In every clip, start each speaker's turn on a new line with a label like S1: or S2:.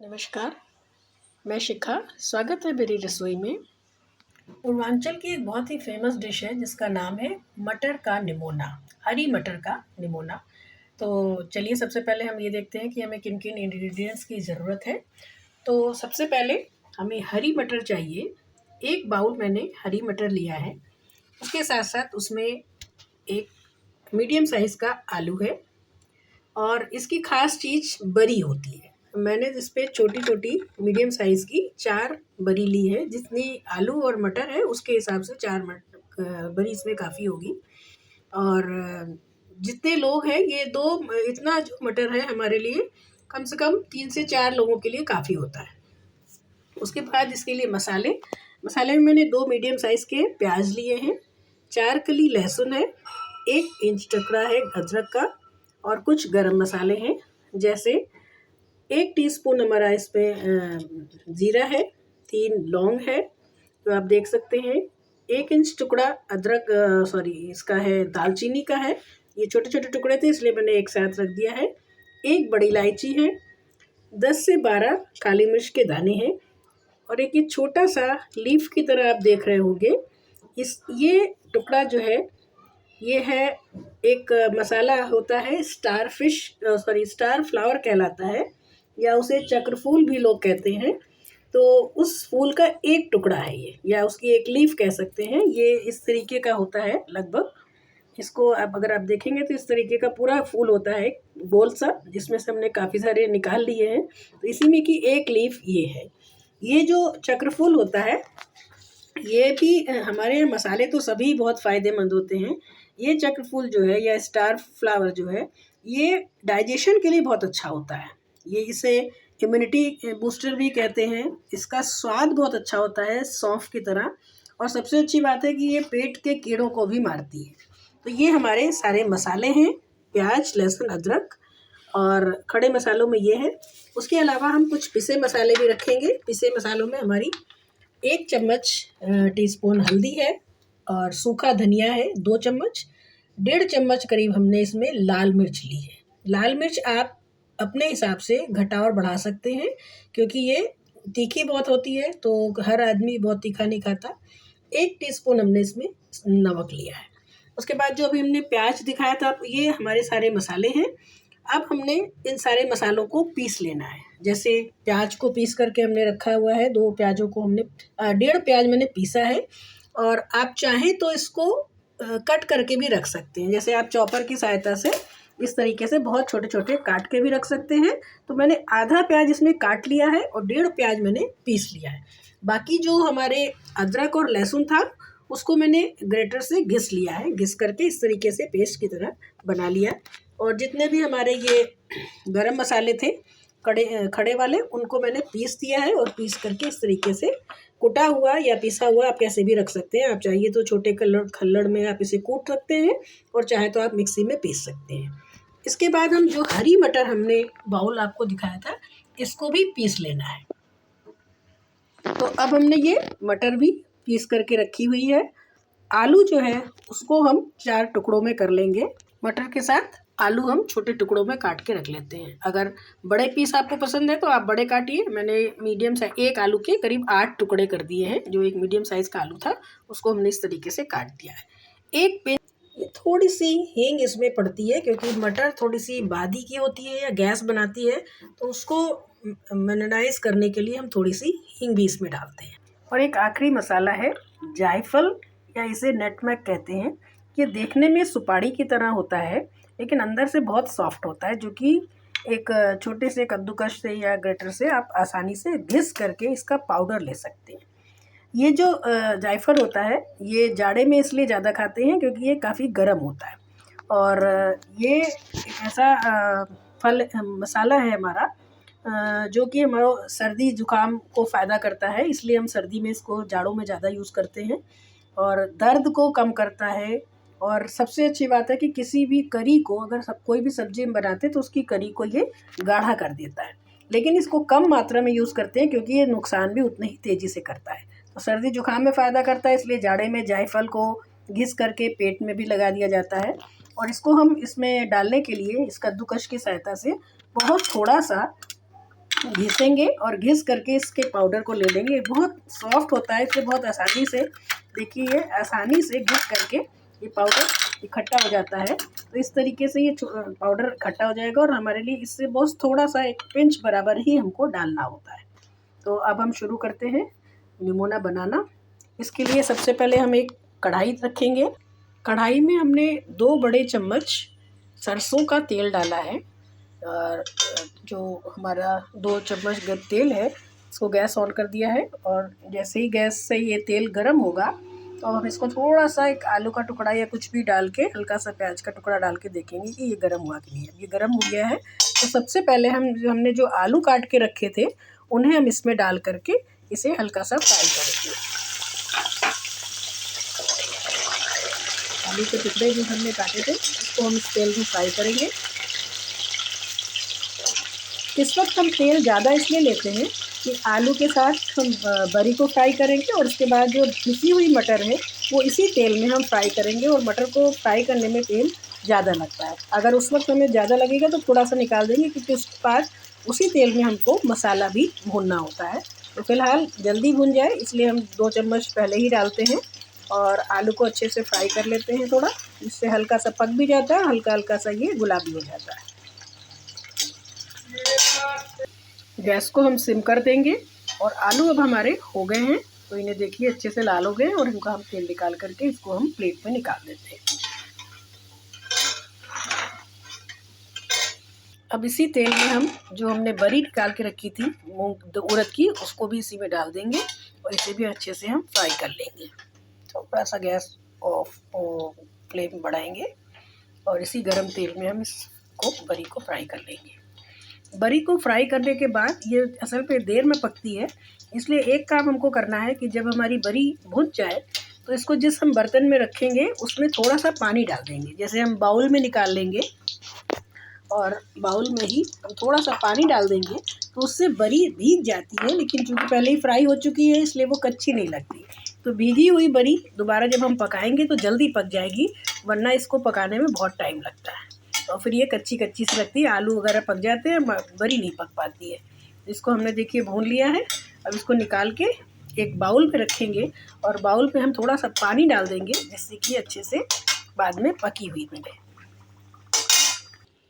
S1: नमस्कार, मैं शिखा। स्वागत है मेरी रसोई में। पूर्वांचल की एक बहुत ही फेमस डिश है जिसका नाम है मटर का निमोना, हरी मटर का निमोना। तो चलिए सबसे पहले हम ये देखते हैं कि हमें किन-किन इंग्रेडिएंट्स की ज़रूरत है। तो सबसे पहले हमें हरी मटर चाहिए। 1 बाउल मैंने हरी मटर लिया है। उसके साथ-साथ उसमें एक मीडियम साइज़ का आलू है और इसकी ख़ास चीज़ बरी होती है। मैंने इस पे छोटी-छोटी मीडियम साइज़ की 4 बरी ली है। जितनी आलू और मटर है उसके हिसाब से 4 बरी इसमें काफ़ी होगी। और जितने लोग हैं ये 2 इतना जो मटर है हमारे लिए कम से कम 3 से 4 लोगों के लिए काफ़ी होता है। उसके बाद इसके लिए मसाले में मैंने 2 मीडियम साइज़ के प्याज लिए हैं, 4 कली लहसुन है, 1 इंच टुकड़ा है अदरक का और कुछ गरम मसाले हैं, जैसे 1 टीस्पून हमारा इसमें ज़ीरा है, 3 लौंग है, तो आप देख सकते हैं। 1 इंच टुकड़ा इसका है दालचीनी का है। ये छोटे-छोटे टुकड़े थे इसलिए मैंने एक साथ रख दिया है। 1 बड़ी इलायची है, 10 से 12 काली मिर्च के दाने हैं और एक ये छोटा-सा लीफ की तरह आप देख रहे होंगे। ये टुकड़ा जो है, ये है एक मसाला होता है स्टार फ्लावर कहलाता है या उसे चक्रफूल भी लोग कहते हैं। तो उस फूल का एक टुकड़ा है ये या उसकी एक लीफ कह सकते हैं। ये इस तरीके का होता है लगभग। इसको अगर आप देखेंगे तो इस तरीके का पूरा फूल होता है गोल सा, जिसमें से हमने काफ़ी सारे निकाल लिए हैं। तो इसी में की एक लीफ ये है। ये जो चक्रफूल होता है ये भी हमारे यहाँ मसाले तो सभी बहुत फ़ायदेमंद होते हैं। ये चक्रफूल जो है या स्टार फ्लावर जो है, ये डाइजेशन के लिए बहुत अच्छा होता है। ये इसे इम्यूनिटी बूस्टर भी कहते हैं। इसका स्वाद बहुत अच्छा होता है सौंफ की तरह और सबसे अच्छी बात है कि ये पेट के कीड़ों को भी मारती है। तो ये हमारे सारे मसाले हैं, प्याज, लहसुन, अदरक और खड़े मसालों में ये है। उसके अलावा हम कुछ पिसे मसाले भी रखेंगे। पिसे मसालों में हमारी 1 चम्मच टीस्पून हल्दी है और सूखा धनिया है 2 चम्मच, 1.5 चम्मच करीब हमने इसमें लाल मिर्च ली है। लाल मिर्च आप अपने हिसाब से घटा और बढ़ा सकते हैं क्योंकि ये तीखी बहुत होती है तो हर आदमी बहुत तीखा नहीं खाता। 1 टीस्पून हमने इसमें नमक लिया है। उसके बाद जो अभी हमने प्याज दिखाया था ये हमारे सारे मसाले हैं। अब हमने इन सारे मसालों को पीस लेना है। जैसे प्याज को पीस करके हमने रखा हुआ है, 2 प्याज़ों को हमने 1.5 प्याज मैंने पीसा है और आप चाहें तो इसको कट करके भी रख सकते हैं। जैसे आप चॉपर की सहायता से इस तरीके से बहुत छोटे-छोटे काट के भी रख सकते हैं। तो मैंने आधा प्याज इसमें काट लिया है और 1.5 प्याज मैंने पीस लिया है। बाकी जो हमारे अदरक और लहसुन था उसको मैंने ग्रेटर से घिस लिया है, घिस करके इस तरीके से पेस्ट की तरह बना लिया। और जितने भी हमारे ये गरम मसाले थे खड़े वाले उनको मैंने पीस दिया है और पीस करके इस तरीके से कुटा हुआ या पिसा हुआ आप कैसे भी रख सकते हैं। आप चाहिए तो छोटे खल्लड़ में आप इसे कूट सकते हैं और चाहे तो आप मिक्सी में पीस सकते हैं। इसके बाद हम जो हरी मटर हमने बाउल आपको दिखाया था इसको भी पीस लेना है। तो अब हमने ये मटर भी पीस करके रखी हुई है। आलू जो है उसको हम 4 टुकड़ों में कर लेंगे। मटर के साथ आलू हम छोटे टुकड़ों में काट के रख लेते हैं। अगर बड़े पीस आपको पसंद है तो आप बड़े काटिए। मैंने मीडियम साइज एक आलू के करीब 8 टुकड़े कर दिए हैं। जो एक मीडियम साइज़ का आलू था उसको हमने इस तरीके से काट दिया है। एक पे थोड़ी सी हींग इसमें पड़ती है क्योंकि मटर थोड़ी सी बादी की होती है या गैस बनाती है, तो उसको मिनराइज करने के लिए हम थोड़ी सी हींग भी इसमें डालते हैं। और एक आखिरी मसाला है जायफल या इसे नटमेग कहते हैं। ये देखने में सुपारी की तरह होता है लेकिन अंदर से बहुत सॉफ्ट होता है, जो कि एक छोटे से कद्दूकस से या ग्रेटर से आप आसानी से घिस करके इसका पाउडर ले सकते हैं। ये जो जायफल होता है ये जाड़े में इसलिए ज़्यादा खाते हैं क्योंकि ये काफ़ी गर्म होता है और ये एक ऐसा मसाला है हमारा जो कि हमारा सर्दी ज़ुकाम को फ़ायदा करता है, इसलिए हम सर्दी में इसको जाड़ों में ज़्यादा यूज़ करते हैं और दर्द को कम करता है। और सबसे अच्छी बात है कि किसी भी करी को अगर कोई भी सब्ज़ी हम बनाते हैं तो उसकी करी को ये गाढ़ा कर देता है, लेकिन इसको कम मात्रा में यूज़ करते हैं क्योंकि ये नुकसान भी उतने ही तेज़ी से करता है। तो सर्दी जुकाम में फ़ायदा करता है, इसलिए जाड़े में जायफल को घिस करके पेट में भी लगा दिया जाता है। और इसको हम इसमें डालने के लिए इस कद्दूकस की सहायता से बहुत थोड़ा सा घिसेंगे और घिस करके इसके पाउडर को ले लेंगे। बहुत सॉफ्ट होता है, इसलिए बहुत आसानी से, देखिए ये आसानी से घिस करके ये पाउडर इकट्ठा हो जाता है। तो इस तरीके से ये पाउडर इकट्ठा हो जाएगा और हमारे लिए इससे बहुत थोड़ा सा 1 पिंच बराबर ही हमको डालना होता है। तो अब हम शुरू करते हैं निमोना बनाना। इसके लिए सबसे पहले हम एक कढ़ाई रखेंगे। कढ़ाई में हमने 2 बड़े चम्मच सरसों का तेल डाला है और जो हमारा 2 चम्मच तेल है इसको गैस ऑन कर दिया है। और जैसे ही गैस से ये तेल गर्म होगा तो हम इसको थोड़ा सा एक आलू का टुकड़ा या कुछ भी डाल के, हल्का सा प्याज का टुकड़ा डाल के देखेंगे कि ये गर्म हुआ कि नहीं। अब ये गर्म हो गया है तो सबसे पहले हमने जो आलू काट के रखे थे उन्हें हम इसमें डाल करके इसे हल्का सा फ्राई करेंगे। आलू के टुकड़े जो हमने काटे थे उसको हम इस तेल में फ्राई करेंगे। इस वक्त हम तेल ज़्यादा इसलिए लेते हैं कि आलू के साथ हम बरी को फ्राई करेंगे और उसके बाद जो पिसी हुई मटर है वो इसी तेल में हम फ्राई करेंगे। और मटर को फ्राई करने में तेल ज़्यादा लगता है। अगर उस वक्त हमें ज़्यादा लगेगा तो थोड़ा सा निकाल देंगे, क्योंकि उसके बाद उसी तेल में हमको मसाला भी भूनना होता है। तो फ़िलहाल जल्दी भुन जाए इसलिए हम 2 चम्मच पहले ही डालते हैं और आलू को अच्छे से फ्राई कर लेते हैं थोड़ा, जिससे हल्का सा पक भी जाता है, हल्का हल्का सा ये गुलाबी हो जाता है। गैस को हम सिम कर देंगे और आलू अब हमारे हो गए हैं। तो इन्हें देखिए अच्छे से लाल हो गए और इनका हम तेल निकाल करके इसको हम प्लेट में निकाल देते हैं। अब इसी तेल में हम जो हमने बरी निकाल के रखी थी मूंग उड़द की, उसको भी इसी में डाल देंगे और इसे भी अच्छे से हम फ्राई कर लेंगे। थोड़ा सा गैस ऑफ फ्लेम बढ़ाएंगे और इसी गरम तेल में हम इसको बरी को फ्राई कर लेंगे। बरी को फ्राई करने के बाद ये असल पे देर में पकती है, इसलिए एक काम हमको करना है कि जब हमारी बरी भुन जाए तो इसको जिस हम बर्तन में रखेंगे उसमें थोड़ा सा पानी डाल देंगे। जैसे हम बाउल में निकाल लेंगे और बाउल में ही हम थोड़ा सा पानी डाल देंगे तो उससे बरी भीग जाती है, लेकिन चूँकि पहले ही फ्राई हो चुकी है इसलिए वो कच्ची नहीं लगती। तो भीगी हुई बरी दोबारा जब हम पकाएंगे तो जल्दी पक जाएगी, वरना इसको पकाने में बहुत टाइम लगता है और फिर ये कच्ची कच्ची सी लगती है। आलू वगैरह पक जाते हैं, बरी नहीं पक पाती है। इसको हमने देखिए भून लिया है। अब इसको निकाल के एक बाउल में रखेंगे और बाउल में हम थोड़ा सा पानी डाल देंगे जिससे कि अच्छे से बाद में पकी हुई मिले।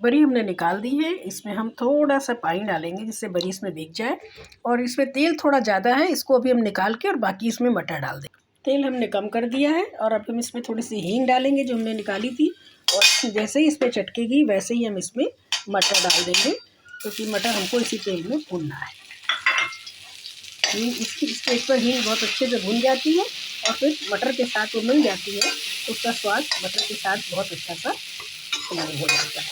S1: बरी हमने निकाल दी है, इसमें हम थोड़ा सा पानी डालेंगे जिससे बरी इसमें भीग जाए। और इसमें तेल थोड़ा ज़्यादा है, इसको अभी हम निकाल के और बाकी इसमें मटर डाल देंगे। तेल हमने कम कर दिया है और अब हम इसमें थोड़ी सी हींग डालेंगे जो हमने निकाली थी, और जैसे ही इसमें चटकेगी वैसे ही हम इसमें मटर डाल देंगे, क्योंकि मटर हमको इसी तेल में भूनना है। हींग इस स्टेज पर हींग बहुत अच्छे से भून जाती है और फिर मटर के साथ वो मिल जाती है तो उसका स्वाद मटर के साथ बहुत अच्छा सा हो जाता है।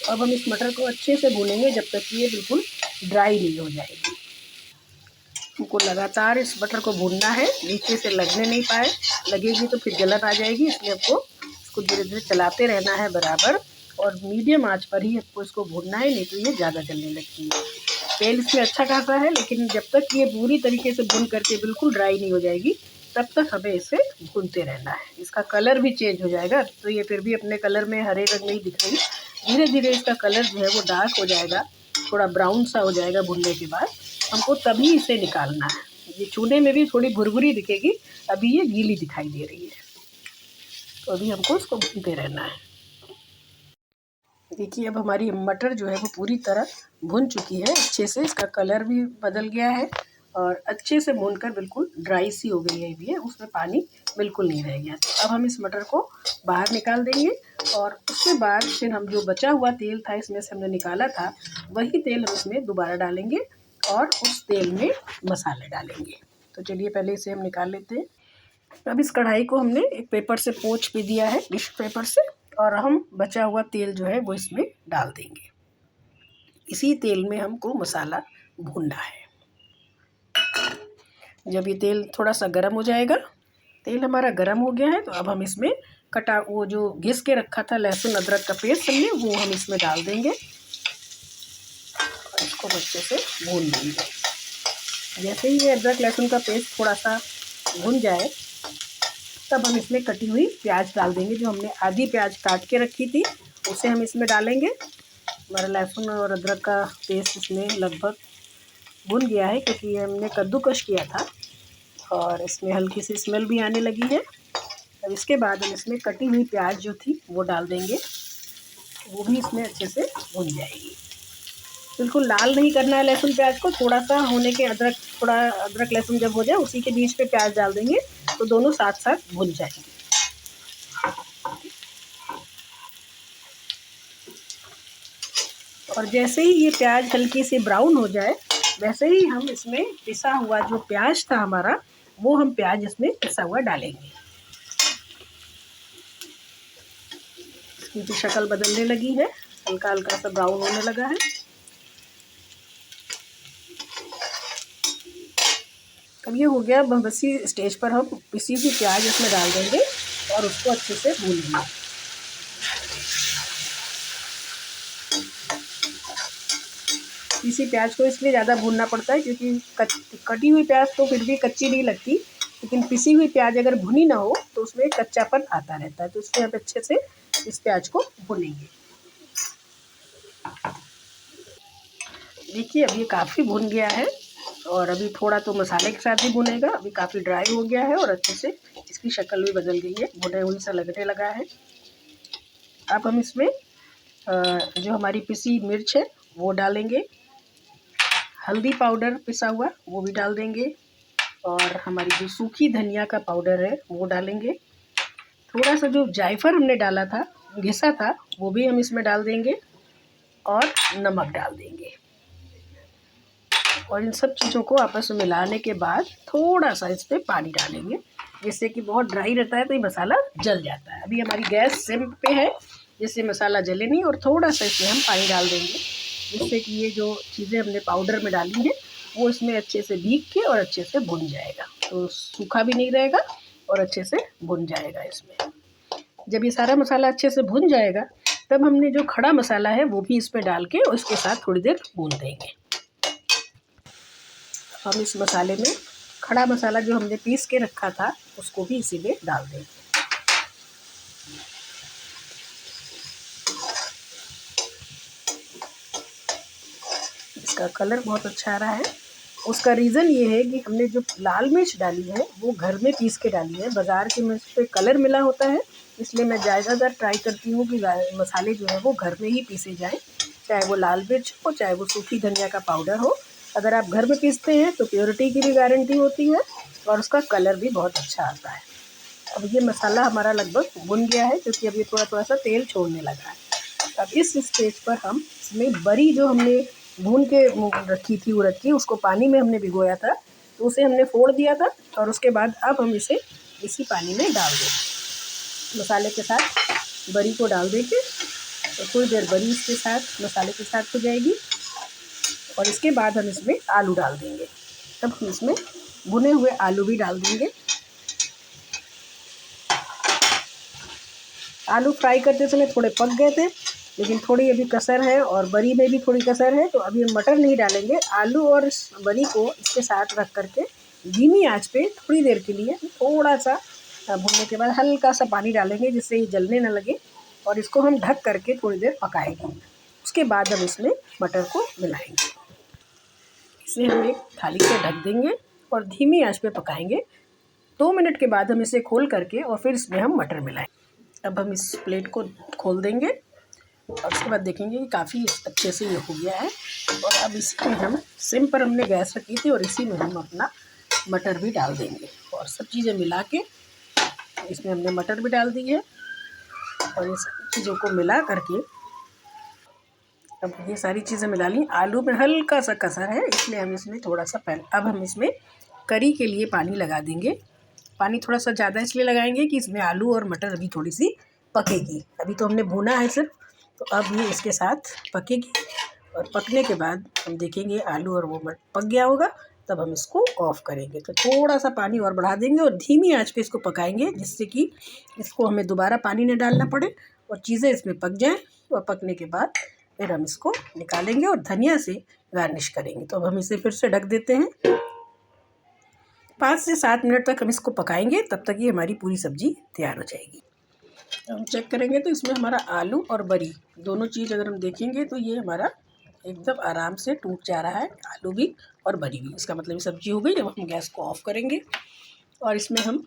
S1: अब हम इस मटर को अच्छे से भूनेंगे जब तक कि ये बिल्कुल ड्राई नहीं हो जाएगी। हमको लगातार इस मटर को भूनना है, नीचे से लगने नहीं पाए, लगेगी तो फिर जलन आ जाएगी, इसलिए आपको इसको धीरे धीरे चलाते रहना है बराबर और मीडियम आंच पर ही आपको इसको भूनना है, नहीं तो ये ज़्यादा जलने लगती है। तेल इसमें अच्छा खासा है, लेकिन जब तक ये पूरी तरीके से भून करके बिल्कुल ड्राई नहीं हो जाएगी तब तक हमें इसे भूनते रहना है। इसका कलर भी चेंज हो जाएगा, तो ये फिर भी अपने कलर में हरे रंग में ही दिख रही। धीरे धीरे इसका कलर जो है वो डार्क हो जाएगा, थोड़ा ब्राउन सा हो जाएगा भुनने के बाद। हमको तभी इसे निकालना है। ये छूने में भी थोड़ी भुरभुरी दिखेगी, अभी ये गीली दिखाई दे रही है, तो अभी हमको इसको भूनते रहना है। देखिए अब हमारी मटर जो है वो पूरी तरह भुन चुकी है अच्छे से, इसका कलर भी बदल गया है और अच्छे से भूनकर बिल्कुल ड्राई सी हो गई है भी है, उसमें पानी बिल्कुल नहीं रह गया। तो अब हम इस मटर को बाहर निकाल देंगे और उसके बाद फिर हम जो बचा हुआ तेल था इसमें से हमने निकाला था, वही तेल हम इसमें दोबारा डालेंगे और उस तेल में मसाले डालेंगे। तो चलिए पहले इसे हम निकाल लेते हैं। अब इस कढ़ाई को हमने एक पेपर से पोंछ भी दिया है, टिश्यू पेपर से, और हम बचा हुआ तेल जो है वो इसमें डाल देंगे। इसी तेल में हमको मसाला भूनना है। जब ये तेल थोड़ा सा गर्म हो जाएगा, तेल हमारा गर्म हो गया है, तो अब हम इसमें वो जो घिस के रखा था लहसुन अदरक का पेस्ट हमने, वो हम इसमें डाल देंगे और इसको अच्छे से भून लेंगे। जैसे ही ये अदरक लहसुन का पेस्ट थोड़ा सा भुन जाए तब हम इसमें कटी हुई प्याज डाल देंगे। जो हमने आधी प्याज काट के रखी थी उसे हम इसमें डालेंगे। हमारा लहसुन और अदरक का पेस्ट इसमें लगभग भुन गया है क्योंकि ये हमने कद्दूकश किया था और इसमें हल्की सी स्मेल भी आने लगी है। अब इसके बाद हम इसमें कटी हुई प्याज जो थी वो डाल देंगे, वो भी इसमें अच्छे से भुन जाएगी। बिल्कुल लाल नहीं करना है लहसुन प्याज को, थोड़ा सा होने के थोड़ा अदरक लहसुन जब हो जाए उसी के बीच पे प्याज डाल देंगे तो दोनों साथ साथ भुन जाएंगे। और जैसे ही ये प्याज हल्की सी ब्राउन हो जाए वैसे ही हम इसमें पिसा हुआ जो प्याज था हमारा, वो हम प्याज इसमें पिसा हुआ डालेंगे। इसकी भी शक्ल बदलने लगी है, हल्का हल्का सा ब्राउन होने लगा है। अब ये हो गया, अब इसी स्टेज पर हम पिसी हुई प्याज इसमें डाल देंगे और उसको अच्छे से भून लेंगे। इसी प्याज को इसलिए ज़्यादा भूनना पड़ता है क्योंकि कटी हुई प्याज तो फिर भी कच्ची नहीं लगती, लेकिन पिसी हुई प्याज अगर भुनी ना हो तो उसमें कच्चापन आता रहता है। तो इसलिए आप अच्छे से इस प्याज को भूनेंगे। देखिए अब ये काफ़ी भुन गया है और अभी थोड़ा तो मसाले के साथ ही भुनेगा। अभी काफ़ी ड्राई हो गया है और अच्छे से इसकी शक्ल भी बदल गई है, भुने हुई सा लगने लगा है। अब हम इसमें जो हमारी पिसी मिर्च है वो डालेंगे, हल्दी पाउडर पिसा हुआ वो भी डाल देंगे और हमारी जो सूखी धनिया का पाउडर है वो डालेंगे। थोड़ा सा जो जायफल हमने डाला था, घिसा था, वो भी हम इसमें डाल देंगे और नमक डाल देंगे। और इन सब चीज़ों को आपस में मिलाने के बाद थोड़ा सा इस पर पानी डालेंगे, जिससे कि बहुत ड्राई रहता है तो ये मसाला जल जाता है। अभी हमारी गैस सिम पे है जिससे मसाला जले नहीं, और थोड़ा सा इसमें हम पानी डाल देंगे जिससे कि ये जो चीज़ें हमने पाउडर में डाली हैं वो इसमें अच्छे से भीग के और अच्छे से भुन जाएगा, तो सूखा भी नहीं रहेगा और अच्छे से भुन जाएगा। इसमें जब ये सारा मसाला अच्छे से भुन जाएगा तब हमने जो खड़ा मसाला है वो भी इसमें डाल के और इसके साथ थोड़ी देर भून देंगे। हम इस मसाले में खड़ा मसाला जो हमने पीस के रखा था उसको भी इसी में डाल देंगे। इसका कलर बहुत अच्छा आ रहा है। उसका रीज़न ये है कि हमने जो लाल मिर्च डाली है वो घर में पीस के डाली है। बाज़ार की मिर्च पे कलर मिला होता है, इसलिए मैं ज़्यादातर ट्राई करती हूँ कि मसाले जो है वो घर में ही पीसे जाएँ, चाहे वो लाल मिर्च हो चाहे वो सूखी धनिया का पाउडर हो। अगर आप घर में पीसते हैं तो प्योरिटी की भी गारंटी होती है और उसका कलर भी बहुत अच्छा आता है। अब ये मसाला हमारा लगभग भुन गया है क्योंकि अब ये थोड़ा थोड़ा सा तेल छोड़ने लगा है। अब इस स्टेज पर हम इसमें बड़ी जो हमने भून के रखी थी उड़द की, उसको पानी में हमने भिगोया था तो उसे हमने फोड़ दिया था और उसके बाद अब हम इसे इसी पानी में डाल देंगे। मसाले के साथ बड़ी को डाल देंगे तो थोड़ी देर बड़ी इसके साथ मसाले के साथ हो जाएगी और इसके बाद हम इसमें आलू डाल देंगे। तब हम इसमें भुने हुए आलू भी डाल देंगे। आलू फ्राई करते समय थोड़े पक गए थे, लेकिन थोड़ी अभी कसर है और बड़ी में भी थोड़ी कसर है, तो अभी हम मटर नहीं डालेंगे। आलू और इस बड़ी को इसके साथ रख करके धीमी आंच पे थोड़ी देर के लिए थोड़ा सा भूनने के बाद हल्का सा पानी डालेंगे जिससे ये जलने न लगे और इसको हम ढक करके थोड़ी देर पकाएंगे। उसके बाद हम इसमें मटर को मिलाएंगे। इसे हम एक थाली से ढक देंगे और धीमी आंच पे पकाएंगे। 2 मिनट के बाद हम इसे खोल करके और फिर इसमें हम मटर मिलाएंगे। अब हम इस प्लेट को खोल देंगे और उसके बाद देखेंगे कि काफ़ी अच्छे से ये हो गया है। और अब इसी में हम सिम पर हमने गैस रखी थी और इसी में हम अपना मटर भी डाल देंगे और सब चीज़ें मिला के इसमें हमने मटर भी डाल दी है और ये सारी चीज़ों को मिला करके अब ये सारी चीज़ें मिला ली। आलू में हल्का सा कसर है इसलिए हम इसमें थोड़ा सा अब हम इसमें करी के लिए पानी लगा देंगे। पानी थोड़ा सा ज़्यादा इसलिए लगाएंगे कि इसमें आलू और मटर अभी थोड़ी सी पकेगी। अभी तो हमने भुना है सिर्फ, तो अब ये इसके साथ पकेगी और पकने के बाद हम देखेंगे आलू और वो पक गया होगा, तब हम इसको ऑफ़ करेंगे। तो थोड़ा सा पानी और बढ़ा देंगे और धीमी आंच पे इसको पकाएंगे जिससे कि इसको हमें दोबारा पानी न डालना पड़े और चीज़ें इसमें पक जाएँ। और पकने के बाद फिर हम इसको निकालेंगे और धनिया से गार्निश करेंगे। तो अब हम इसे फिर से ढक देते हैं। 5 से 7 मिनट तक हम इसको पकाएंगे, तब तक ये हमारी पूरी सब्ज़ी तैयार हो जाएगी। हम चेक करेंगे तो इसमें हमारा आलू और बड़ी दोनों चीज़ अगर हम देखेंगे तो ये हमारा एकदम आराम से टूट जा रहा है, आलू भी और बनी हुई। इसका मतलब ये सब्जी हो गई। अब हम गैस को ऑफ करेंगे और इसमें हम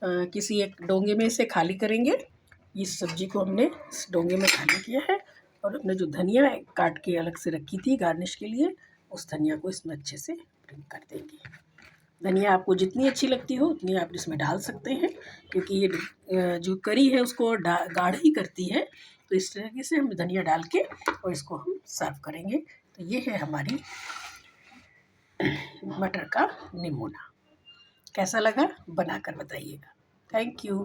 S1: किसी एक डोंगे में इसे खाली करेंगे। इस सब्जी को हमने इस डोंगे में खाली किया है और हमने जो धनिया काट के अलग से रखी थी गार्निश के लिए, उस धनिया को इसमें अच्छे से ब्रिंग कर देंगे। धनिया आपको जितनी अच्छी लगती हो उतनी आप इसमें डाल सकते हैं, क्योंकि ये जो करी है उसको गाढ़ी करती है। तो इस तरीके से हम धनिया डाल के और इसको हम सर्व करेंगे। तो ये है हमारी मटर का निमोना। कैसा लगा बनाकर बताइएगा। Thank you.